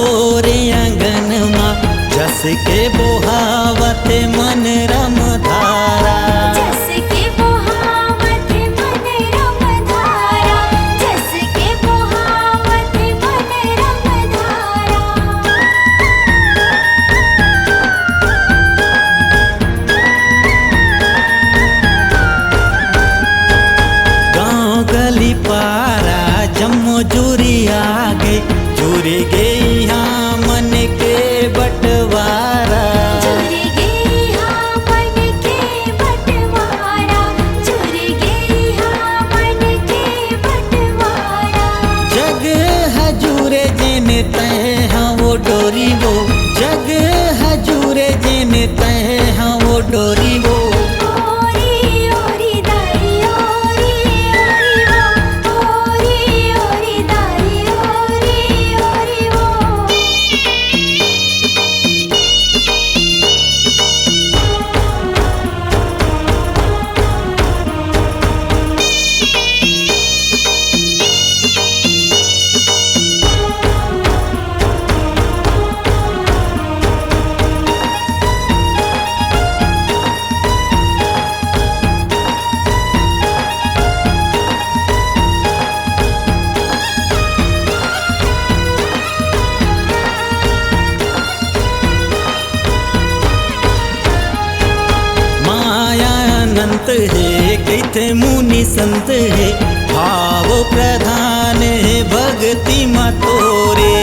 तोरे आंगन माँ जस के बोहावत मन रम धारा। जस के बोहावत मन रम धारा, जस के बोहावत मन रम धारा। गाँव गली पारा जम्मो जुरी आगे जुरी गई यहाँ मन के बंटवारा। जुड़ गई हाँ मन के बंटवारा, जुड़ गई हाँ मन के बंटवारा। जग हजूरे जिन तय हाँ वो डोरी वो, जग हजूरे जिन तय हाँ वो डोरी वो। ओरी ओरी दाई ओरी ओरी वो, ओरी ओरी दाई ओरी ओरी वो। माया अनंत है कैथे मुनि संत है, भाव प्रधान है भक्ति मा तोरे।